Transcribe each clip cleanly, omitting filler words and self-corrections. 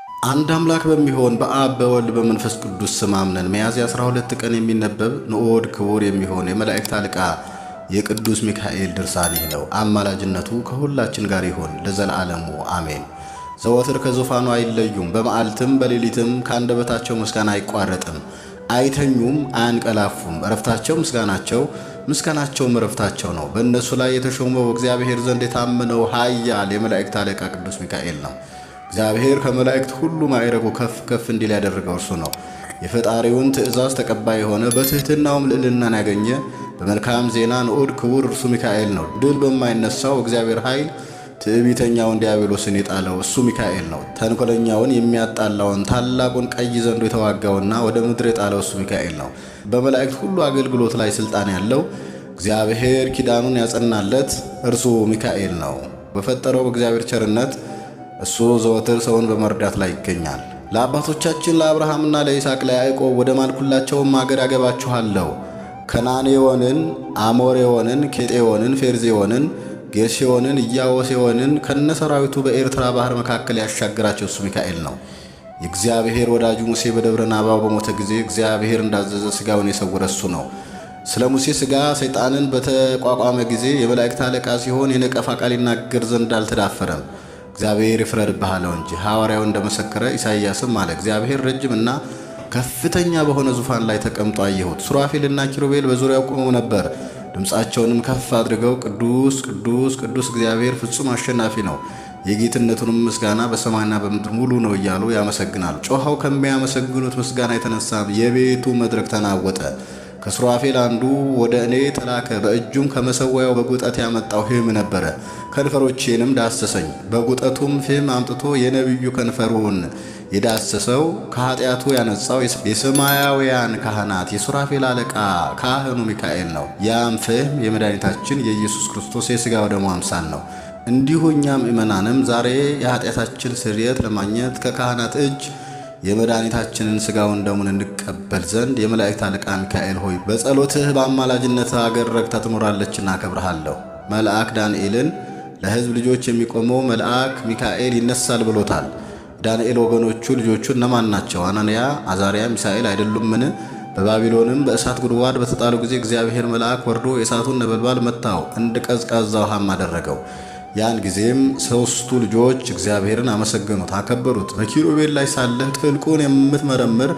አንድ አምላክ በሚሆን በአብ በወልድ በመንፈስ ቅዱስ ስም አምነን ሚያዝያ 12 ቀን የሚነበብ ንዑድ ክቡር የሚሆን የመላእክት አለቃ የቅዱስ ሚካኤል ድርሳን ይህ ነው። አማላጅነቱ ከሁላችን ጋር ይሁን ለዘላለሙ አሜን። ዘወትር ከዙፋኑ አይለዩም፣ በመዓልትም በሌሊትም ከአንደበታቸው ምስጋና አይቋረጥም። አይተኙም አያንቀላፉም። እረፍታቸው ምስጋናቸው፣ ምስጋናቸውም እረፍታቸው ነው። በእነሱ ላይ የተሾመው እግዚአብሔር ዘንድ የታመነው ኃያል የመላእክት አለቃ ቅዱስ ሚካኤል ነው። እግዚአብሔር ከመላእክት ሁሉ ማዕረጉ ከፍ ከፍ እንዲል ያደረገው እርሱ ነው። የፈጣሪውን ትእዛዝ ተቀባይ የሆነ በትሕትናውም ልዕልናን ያገኘ በመልካም ዜና ንዑድ ክቡር እርሱ ሚካኤል ነው። ድል በማይነሳው እግዚአብሔር ኃይል ትዕቢተኛውን ዲያብሎስን የጣለው እሱ ሚካኤል ነው። ተንኮለኛውን የሚያጣላውን ታላቁን ቀይ ዘንዶ የተዋጋውና ወደ ምድር የጣለው እሱ ሚካኤል ነው። በመላእክት ሁሉ አገልግሎት ላይ ሥልጣን ያለው እግዚአብሔር ኪዳኑን ያጸናለት እርሱ ሚካኤል ነው። በፈጠረው በእግዚአብሔር ቸርነት እሱ ዘወትር ሰውን በመርዳት ላይ ይገኛል። ለአባቶቻችን ለአብርሃምና ለይስሐቅ ለያዕቆብ ወደ ማልኩላቸውም አገር ያገባችኋለሁ፣ ከናኔዎንን፣ አሞሬዎንን፣ ኬጤዎንን፣ ፌርዜዎንን፣ ጌርሴዎንን፣ ኢያቡሴዎንን ከነሰራዊቱ በኤርትራ ባህር መካከል ያሻገራቸው እሱ ሚካኤል ነው። የእግዚአብሔር ወዳጁ ሙሴ በደብረ ናባው በሞተ ጊዜ እግዚአብሔር እንዳዘዘ ሥጋውን የሰወረ እሱ ነው። ስለ ሙሴ ሥጋ ሰይጣንን በተቋቋመ ጊዜ የመላእክት አለቃ ሲሆን የነቀፋ ቃል ይናገር ዘንድ አልተዳፈረም። እግዚአብሔር ይፍረድብህ አለው እንጂ። ሐዋርያው እንደመሰከረ ኢሳይያስም አለ፣ እግዚአብሔር ረጅምና ከፍተኛ በሆነ ዙፋን ላይ ተቀምጦ አየሁት። ሱራፌልና ኪሩቤል በዙሪያው ቆመው ነበር። ድምፃቸውንም ከፍ አድርገው ቅዱስ ቅዱስ ቅዱስ እግዚአብሔር ፍጹም አሸናፊ ነው፣ የጌትነቱንም ምስጋና በሰማይና በምድር ሙሉ ነው እያሉ ያመሰግናሉ። ጮኸው ከሚያመሰግኑት ምስጋና የተነሳ የቤቱ መድረክ ተናወጠ። ከሱራፌል አንዱ ወደ እኔ ተላከ፣ በእጁም ከመሠዊያው በጉጠት ያመጣው ፍም ነበረ። ከንፈሮቼንም ዳሰሰኝ። በጉጠቱም ፍም አምጥቶ የነቢዩ ከንፈሩን የዳሰሰው ከኃጢአቱ ያነጻው የሰማያውያን ካህናት የሱራፌል አለቃ ካህኑ ሚካኤል ነው። ያም ፍም የመድኃኒታችን የኢየሱስ ክርስቶስ የሥጋው ደሙ አምሳል ነው። እንዲሁ እኛም ምእመናንም ዛሬ የኃጢአታችን ስርየት ለማግኘት ከካህናት እጅ የመድኃኒታችንን ሥጋውን ደሙን እንቀበል ዘንድ የመላእክት አለቃ ሚካኤል ሆይ በጸሎትህ በአማላጅነት አገር ረግታ ትኖራለችና አከብርሃለሁ። መልአክ ዳንኤልን ለሕዝብ ልጆች የሚቆመው መልአክ ሚካኤል ይነሳል ብሎታል። ዳንኤል ወገኖቹ ልጆቹ እነማን ናቸው? አናንያ፣ አዛርያ፣ ሚሳኤል አይደሉምን? በባቢሎንም በእሳት ጉድጓድ በተጣሉ ጊዜ እግዚአብሔር መልአክ ወርዶ የእሳቱን ነበልባል መታው፣ እንደ ቀዝቃዛ ውሃም አደረገው። ያን ጊዜም ሦስቱ ልጆች እግዚአብሔርን አመሰገኑት፣ አከበሩት። በኪሩቤል ላይ ሳለህ ጥልቁን የምትመረምር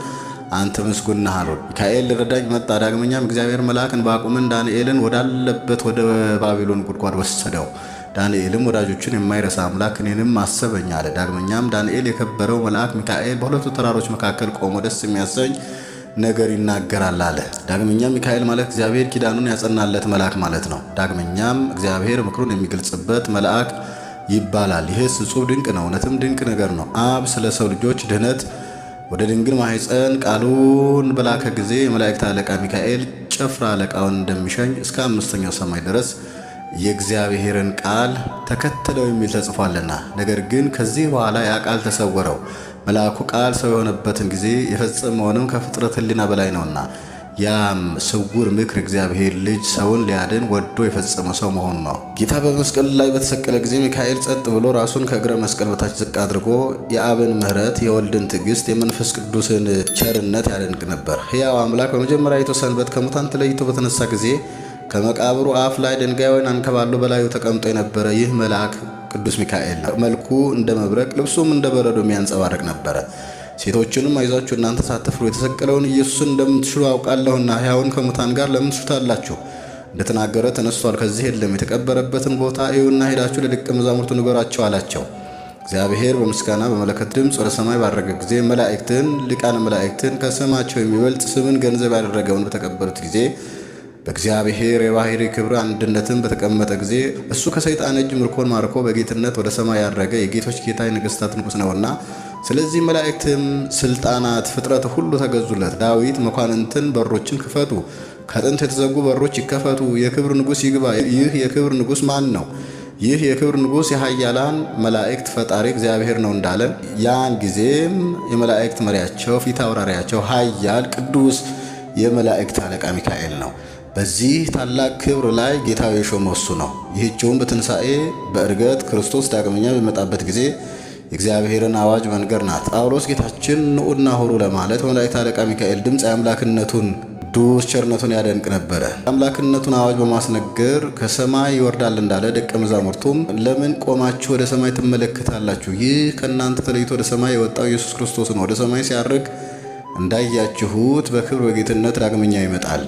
አንተ ምስጉን ነህ አሉት። ሚካኤል ልረዳኝ መጣ። ዳግመኛም እግዚአብሔር መልአክ ዕንባቆምን ዳንኤልን ወዳለበት ወደ ባቢሎን ጉድጓድ ወሰደው። ዳንኤልም ወዳጆቹን የማይረሳ አምላክ እኔንም አሰበኝ አለ። ዳግመኛም ዳንኤል የከበረው መልአክ ሚካኤል በሁለቱ ተራሮች መካከል ቆሞ ደስ የሚያሰኝ ነገር ይናገራል አለ። ዳግመኛም ሚካኤል ማለት እግዚአብሔር ኪዳኑን ያጸናለት መልአክ ማለት ነው። ዳግመኛም እግዚአብሔር ምክሩን የሚገልጽበት መልአክ ይባላል። ይህስ እጹብ ድንቅ ነው፣ እውነትም ድንቅ ነገር ነው። አብ ስለ ሰው ልጆች ድህነት ወደ ድንግል ማኅፀን ቃሉን በላከ ጊዜ የመላእክት አለቃ ሚካኤል ጭፍራ አለቃውን እንደሚሸኝ እስከ 5ኛው ሰማይ ድረስ የእግዚአብሔርን ቃል ተከተለው የሚል ተጽፏልና። ነገር ግን ከዚህ በኋላ ያ ቃል ተሰወረው። መልአኩ ቃል ሰው የሆነበትን ጊዜ የፈጸመውንም ከፍጥረት ሕሊና በላይ ነውና፣ ያም ስውር ምክር እግዚአብሔር ልጅ ሰውን ሊያድን ወዶ የፈጸመው ሰው መሆኑ ነው። ጌታ በመስቀል ላይ በተሰቀለ ጊዜ ሚካኤል ጸጥ ብሎ ራሱን ከእግረ መስቀል በታች ዝቅ አድርጎ የአብን ምሕረት፣ የወልድን ትዕግስት፣ የመንፈስ ቅዱስን ቸርነት ያደንቅ ነበር። ሕያው አምላክ በመጀመሪያዊቱ ሰንበት ከሙታን ተለይቶ በተነሳ ጊዜ ከመቃብሩ አፍ ላይ ድንጋዩን አንከባሎ በላዩ ተቀምጦ የነበረ ይህ መልአክ ቅዱስ ሚካኤል ነው። መልኩ እንደ መብረቅ ልብሱም እንደ በረዶ የሚያንጸባርቅ ነበረ። ሴቶችንም አይዟችሁ እናንተ ሳትፍሩ የተሰቀለውን ኢየሱስን እንደምትሽሩ አውቃለሁና ሕያውን ከሙታን ጋር ለምን ትሹታላችሁ? እንደተናገረ ተነስቷል፣ ከዚህ የለም። የተቀበረበትን ቦታ እዩና ሄዳችሁ ለደቀ መዛሙርቱ ንገሯቸው አላቸው። እግዚአብሔር በምስጋና በመለከት ድምፅ ወደ ሰማይ ባረገ ጊዜ መላእክትን ሊቃነ መላእክትን ከስማቸው የሚበልጥ ስምን ገንዘብ ያደረገውን በተቀበሉት ጊዜ በእግዚአብሔር የባሕሪ ክብር አንድነትን በተቀመጠ ጊዜ እሱ ከሰይጣን እጅ ምርኮን ማርኮ በጌትነት ወደ ሰማይ ያረገ የጌቶች ጌታ የነገሥታት ንጉሥ ነውና፣ ስለዚህ መላእክትም ስልጣናት ፍጥረት ሁሉ ተገዙለት። ዳዊት መኳንንትን በሮችን ክፈቱ፣ ከጥንት የተዘጉ በሮች ይከፈቱ፣ የክብር ንጉሥ ይግባ። ይህ የክብር ንጉሥ ማን ነው? ይህ የክብር ንጉሥ የኃያላን መላእክት ፈጣሪ እግዚአብሔር ነው እንዳለ፣ ያን ጊዜም የመላእክት መሪያቸው ፊት አውራሪያቸው ኃያል ቅዱስ የመላእክት አለቃ ሚካኤል ነው። በዚህ ታላቅ ክብር ላይ ጌታው የሾመው እሱ ነው። ይህችውም በትንሣኤ በእርገት ክርስቶስ ዳግመኛ በመጣበት ጊዜ የእግዚአብሔርን አዋጅ መንገር ናት። ጳውሎስ ጌታችን ንዑና ሁሩ ለማለት መላእክት አለቃ ሚካኤል ድምፅ የአምላክነቱን ቅዱስ ቸርነቱን ያደንቅ ነበረ። አምላክነቱን አዋጅ በማስነገር ከሰማይ ይወርዳል እንዳለ ደቀ መዛሙርቱም ለምን ቆማችሁ ወደ ሰማይ ትመለከታላችሁ? ይህ ከእናንተ ተለይቶ ወደ ሰማይ የወጣው ኢየሱስ ክርስቶስ ነው። ወደ ሰማይ ሲያርግ እንዳያችሁት በክብር በጌትነት ዳግመኛ ይመጣል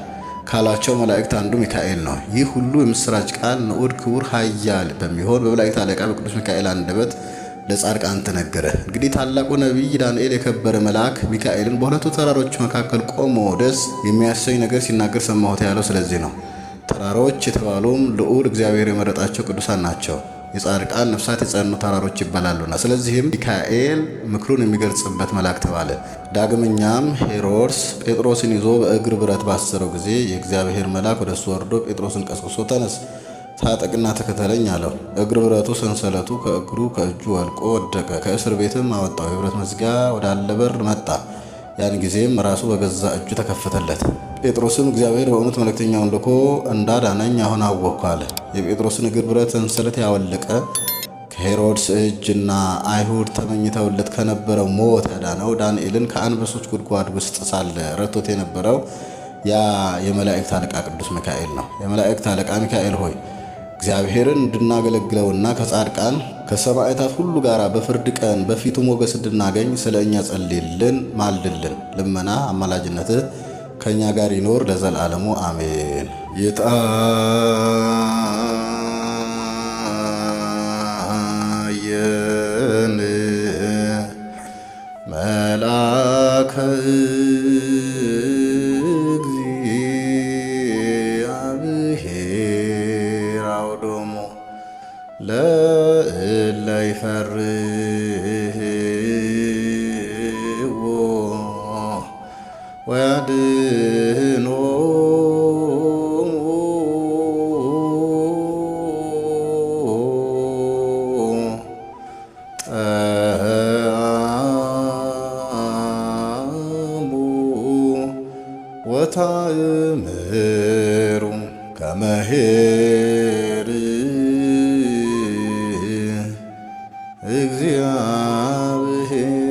ካላቸው መላእክት አንዱ ሚካኤል ነው። ይህ ሁሉ የምስራች ቃል ንዑድ ክቡር ኃያል በሚሆን በመላእክት አለቃ በቅዱስ ሚካኤል አንደበት ለጻድቃን ተነገረ። እንግዲህ ታላቁ ነቢይ ዳንኤል የከበረ መልአክ ሚካኤልን በሁለቱ ተራሮች መካከል ቆሞ ደስ የሚያሰኝ ነገር ሲናገር ሰማሁት ያለው ስለዚህ ነው። ተራሮች የተባሉም ልዑል እግዚአብሔር የመረጣቸው ቅዱሳን ናቸው። የጻድቃን ነፍሳት የጸኑ ተራሮች ይባላሉና፣ ስለዚህም ሚካኤል ምክሩን የሚገልጽበት መልአክ ተባለ። ዳግመኛም ሄሮድስ ጴጥሮስን ይዞ በእግር ብረት ባሰረው ጊዜ የእግዚአብሔር መልአክ ወደ እሱ ወርዶ ጴጥሮስን ቀስቅሶ ተነስ፣ ታጠቅና ተከተለኝ አለው። እግር ብረቱ ሰንሰለቱ ከእግሩ ከእጁ ወልቆ ወደቀ። ከእስር ቤትም አወጣው። የብረት መዝጊያ ወዳለ በር መጣ። ያን ጊዜም ራሱ በገዛ እጁ ተከፈተለት። ጴጥሮስም እግዚአብሔር በእውነት መልእክተኛውን ልኮ እንዳዳነኝ አሁን አወቅኩ አለ። የጴጥሮስን እግር ብረት ሰንሰለት ያወለቀ ከሄሮድስ እጅና አይሁድ ተመኝተውለት ከነበረው ሞት ያዳነው ዳንኤልን ከአንበሶች ጉድጓድ ውስጥ ሳለ ረቶት የነበረው ያ የመላእክት አለቃ ቅዱስ ሚካኤል ነው። የመላእክት አለቃ ሚካኤል ሆይ እግዚአብሔርን እንድናገለግለውና ከጻድቃን ከሰማዕታት ሁሉ ጋር በፍርድ ቀን በፊቱ ሞገስ እንድናገኝ ስለ እኛ ጸልይልን፣ ማልድልን። ልመና አማላጅነትህ ከእኛ ጋር ይኖር ለዘላለሙ አሜን። የታየን መልአከ እግዚአብሔር አውዶሙ ለእለ ይፈርህዎ ወያድኅኖሙ ጠአሙ ወታእምሩ ከመ ኄር እግዚአብሔር